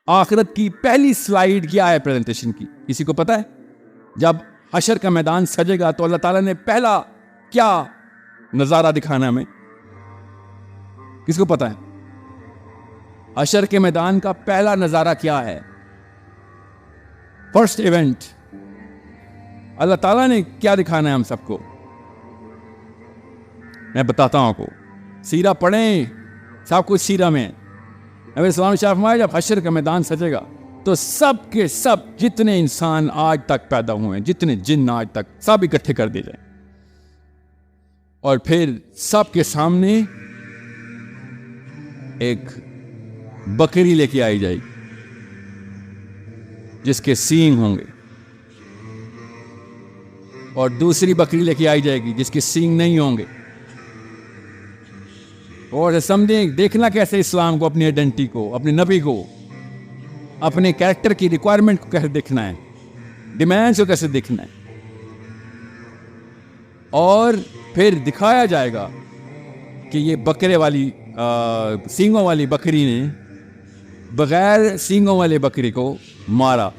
आखिरत की पहली स्लाइड क्या है प्रेजेंटेशन की? किसी को पता है? जब हशर का मैदान सजेगा तो अल्लाह ताला ने पहला क्या नजारा दिखाना है हमें? किसको पता है? हशर के मैदान का पहला नजारा क्या है? फर्स्ट इवेंट अल्लाह ताला ने क्या दिखाना है हम सबको? मैं बताता हूं आपको। सीरा पढ़ें, सब कुछ सीरा में। नबी सल्लल्लाहु अलैहि वसल्लम जब हशर का मैदान सजेगा तो सब के सब जितने इंसान आज तक पैदा हुए हैं, जितने जिन्न आज तक, सब इकट्ठे कर दिए जाए और फिर सब के सामने एक बकरी लेके आई जाएगी जिसके सींग होंगे, और दूसरी बकरी लेके आई जाएगी जिसके सींग नहीं होंगे। और समझे, देखना कैसे इस्लाम को, अपनी आइडेंटिटी को, अपने नबी को, अपने कैरेक्टर की रिक्वायरमेंट को कैसे देखना है, डिमांड्स को कैसे देखना है। और फिर दिखाया जाएगा कि ये बकरे वाली सींगों वाली बकरी ने बगैर सींगों वाले बकरी को मारा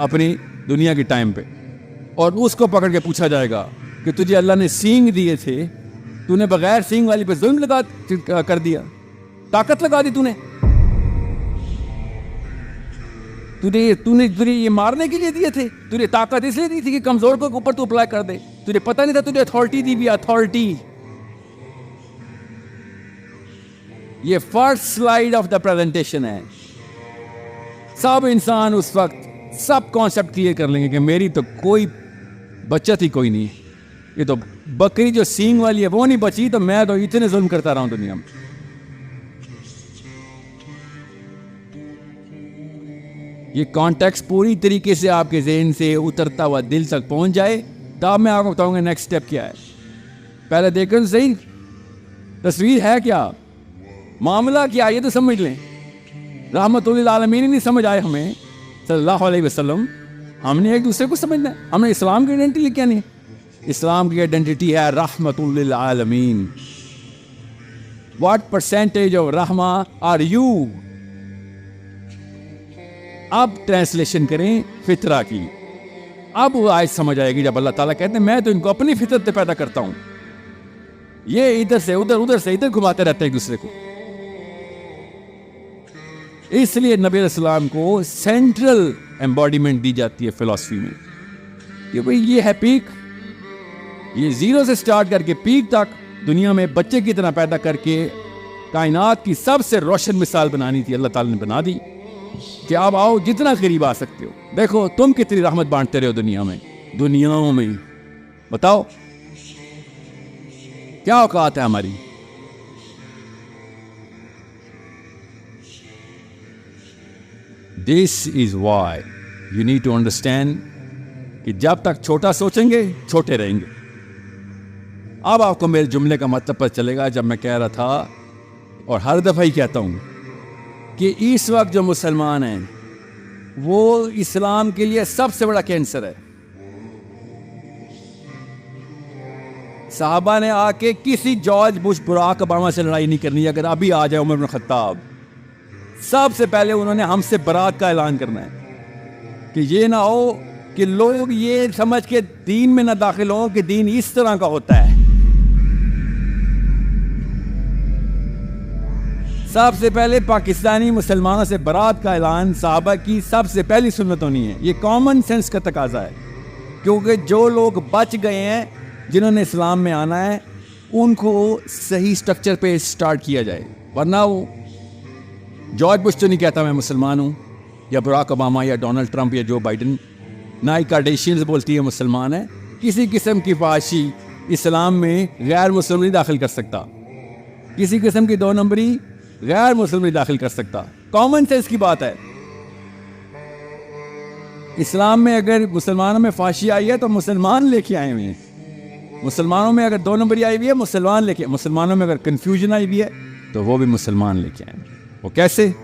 अपनी दुनिया के टाइम पे, और उसको पकड़ के पूछा जाएगा कि तुझे अल्लाह ने सींग दिए थे, तूने बगैर सींग वाली पे जुल्म लगा कर दिया, ताकत लगा दी तूने तुझे ये मारने के लिए दिए थे, तुझे ताकत इसलिए दी थी कि कमजोर को ऊपर तू अप्लाई कर दे, तुझे पता नहीं था तुझे अथॉरिटी दी भी, अथॉरिटी। ये first slide of the presentation है। सब इंसान उस वक्त सब कॉन्सेप्ट क्लियर कर लेंगे कि मेरी तो कोई बचत ही कोई नहीं, ये तो बकरी जो सींग वाली है वो नहीं बची, तो मैं तो इतने जुल्म करता रहा हूं दुनिया में। ये कॉन्टेक्स्ट पूरी तरीके से आपके ज़हन से उतरता हुआ दिल तक पहुंच जाए, तब मैं आपको बताऊंगा नेक्स्ट स्टेप क्या है। पहले देखो सही तस्वीर है क्या, मामला क्या, ये तो समझ लें। रहमतुल्लिल आलमीन नहीं समझ आए हमें सल्लल्लाहु अलैहि वसल्लम, हमने एक दूसरे को समझना है। हमने इस्लाम की आइडेंटिटी क्या नहीं, इस्लाम की आइडेंटिटी है रहमतुल्लिल आलमीन। व्हाट परसेंटेज ऑफ रहमा आर यू? अब ट्रांसलेशन करें फितरा की। अब वो आज समझ आएगी जब अल्लाह ताला कहते हैं मैं तो इनको अपनी फितरत से पैदा करता हूं, ये इधर से उधर, उधर से इधर घुमाते रहते हैं एक दूसरे को। इसलिए नबी अलैहिस्सलाम को सेंट्रल एम्बॉडीमेंट दी जाती है फिलॉसफी में कि भाई ये है पीक, ये जीरो से स्टार्ट करके पीक तक दुनिया में बच्चे की तरह पैदा करके कायनात की सबसे रोशन मिसाल बनानी थी, अल्लाह ताला ने बना दी कि आप आओ जितना करीब आ सकते हो। देखो तुम कितनी रहमत बांटते रहे हो दुनिया में, दुनियाओं में, बताओ क्या औकात है हमारी। This is why you need to understand कि जब तक छोटा सोचेंगे छोटे रहेंगे। अब आपको मेरे जुमले का मतलब पता चलेगा जब मैं कह रहा था, और हर दफा ही कहता हूं, कि इस वक्त जो मुसलमान हैं वो इस्लाम के लिए सबसे बड़ा कैंसर है। साहबा ने आके किसी जॉर्ज बुश, बराक ओबामा से लड़ाई नहीं करनी। अगर अभी आ जाए उमर इब्न खत्ताब, सबसे पहले उन्होंने हमसे बरात का ऐलान करना है कि ये ना हो कि लोग ये समझ के दीन में ना दाखिल हो कि दीन इस तरह का होता है। सबसे पहले पाकिस्तानी मुसलमानों से बरात का ऐलान साहबा की सबसे पहली सुन्नत होनी है। ये कॉमन सेंस का तकाजा है, क्योंकि जो लोग बच गए हैं जिन्होंने इस्लाम में आना है उनको सही स्ट्रक्चर पे स्टार्ट किया जाए। वरना वो जॉर्ज बुश तो नहीं कहता मैं मुसलमान हूँ, या बराक ओबामा या डोनाल्ड ट्रंप या जो बाइडन, ना ही कार्डेशियंस बोलती है मुसलमान है। किसी किस्म की फाशी इस्लाम में गैर मुस्लिम नहीं दाखिल कर सकता, किसी किस्म की दो नंबरी गैर मुस्लिम नहीं दाखिल कर सकता। कॉमन सेंस की बात है। इस्लाम में अगर मुसलमानों में फाशी आई है तो मुसलमान लेके आए हुए हैं, मुसलमानों में अगर दो नंबरी आई हुई है मुसलमान लेके, मुसलमानों में अगर कंफ्यूजन आई हुई है तो वो भी मुसलमान लेके आए। वो कैसे?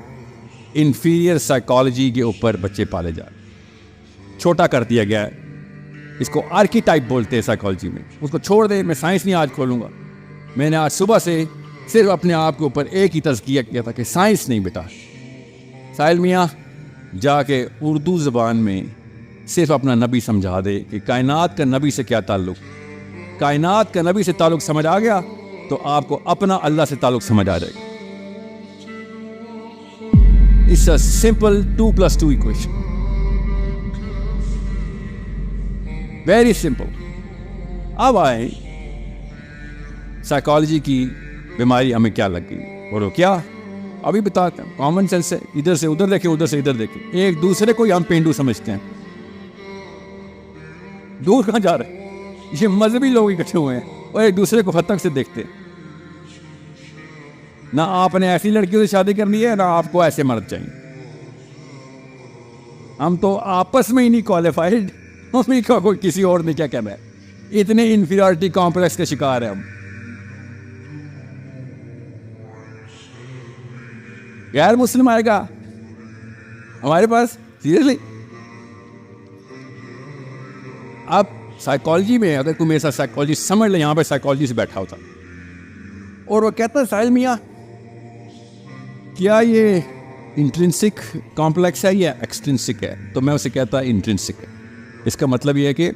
इंफीरियर साइकोलॉजी के ऊपर बच्चे पाले जा रहे, छोटा कर दिया गया है। इसको आर्कीटाइप बोलते हैं साइकोलॉजी में। उसको छोड़ दे, मैं साइंस नहीं आज खोलूंगा। मैंने आज सुबह से सिर्फ अपने आप के ऊपर एक ही तज़किया किया था कि साइंस नहीं बेटा। साहिल मियाँ जाके उर्दू ज़बान में सिर्फ अपना नबी समझा दे कि कायनात का नबी से क्या ताल्लुक़। कायनात का नबी से ताल्लुक़ समझ आ गया तो आपको अपना अल्लाह से ताल्लुक़ समझ आ जाएगा। It's a simple 2+2 equation, very simple. अब आए साइकोलॉजी की बीमारी हमें क्या लग गई, बोलो क्या? अभी बताते हैं, कॉमन सेंस है, इधर से उधर देखें, उधर से इधर देखें, एक दूसरे को हम पेंडू समझते हैं। दूर कहाँ जा रहे हैं? ये मजहबी लोग इकट्ठे हुए हैं और एक दूसरे को हद तक से देखते हैं। ना आपने ऐसी लड़कियों से शादी करनी है, ना आपको ऐसे मर्द चाहिए। हम तो आपस में ही नहीं क्वालिफाइड, उसमें कोई किसी और ने क्या कहना है। इतने इंफीरियरिटी कॉम्प्लेक्स के शिकार हैं हम। गैर मुस्लिम आएगा हमारे पास, सीरियसली। अब साइकोलॉजी में अगर कोई मेरे साथ साइकोलॉजी समझ ले, यहां पे साइकोलॉजी से बैठा होता और वो कहता है साहिल मियां, क्या ये इंट्रिंसिक कॉम्प्लेक्स है या एक्सट्रिंसिक है? तो मैं उसे कहता इंट्रिंसिक है। इसका मतलब ये है कि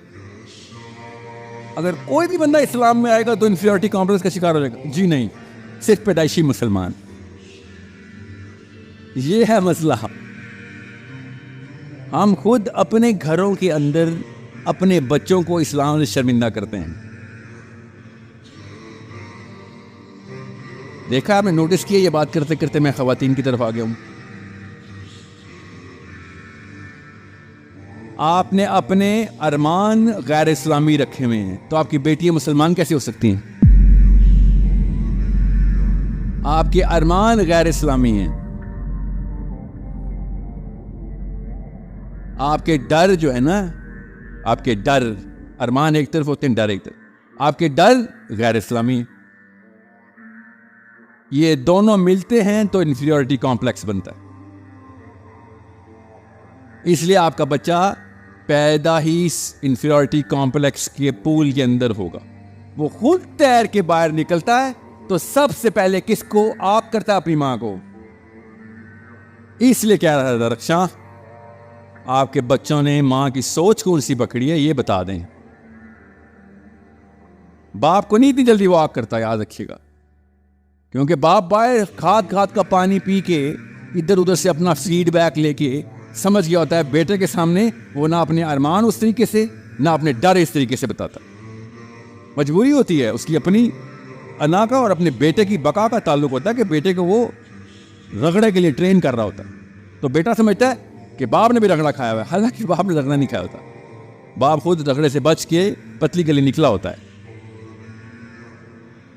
अगर कोई भी बंदा इस्लाम में आएगा तो इंफीरियरिटी कॉम्प्लेक्स का शिकार हो जाएगा। जी नहीं, सिर्फ पैदाइशी मुसलमान। ये है मसला। हम खुद अपने घरों के अंदर अपने बच्चों को इस्लाम से शर्मिंदा करते हैं। देखा आपने, नोटिस किया? ये बात करते करते मैं खवातीन की तरफ आ गया हूं। आपने अपने अरमान गैर इस्लामी रखे हुए हैं, तो आपकी बेटियां मुसलमान कैसे हो सकती हैं? आपके अरमान गैर इस्लामी हैं। आपके डर जो है ना, आपके डर, अरमान एक तरफ होते हैं, डर एक तरफ। आपके डर गैर इस्लामी है। ये दोनों मिलते हैं तो इंफीरियरिटी कॉम्प्लेक्स बनता है। इसलिए आपका बच्चा पैदा ही इंफीरियरिटी कॉम्प्लेक्स के पूल के अंदर होगा। वो खुद तैर के बाहर निकलता है तो सबसे पहले किसको आप करता है? अपनी मां को। इसलिए कह रहा था रक्षा, आपके बच्चों ने मां की सोच कौन सी पकड़ी है ये बता दें। बाप को नहीं इतनी जल्दी वो आग करता, याद रखिएगा, क्योंकि बाप बाहर खाद का पानी पी के इधर उधर से अपना फीडबैक लेके समझ गया होता है बेटे के सामने वो ना अपने अरमान उस तरीके से, ना अपने डर इस तरीके से बताता। मजबूरी होती है उसकी अपनी अना का और अपने बेटे की बका का ताल्लुक होता है कि बेटे को वो रगड़े के लिए ट्रेन कर रहा होता है। तो बेटा समझता है कि बाप ने भी रगड़ा खाया हुआ है, हालांकि बाप ने रगड़ा नहीं खाया होता। बाप खुद रगड़े से बच के पतली गली निकला होता है,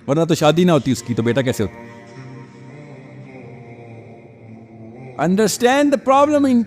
वरना तो शादी ना होती उसकी, तो बेटा कैसे होता? Understand the problem in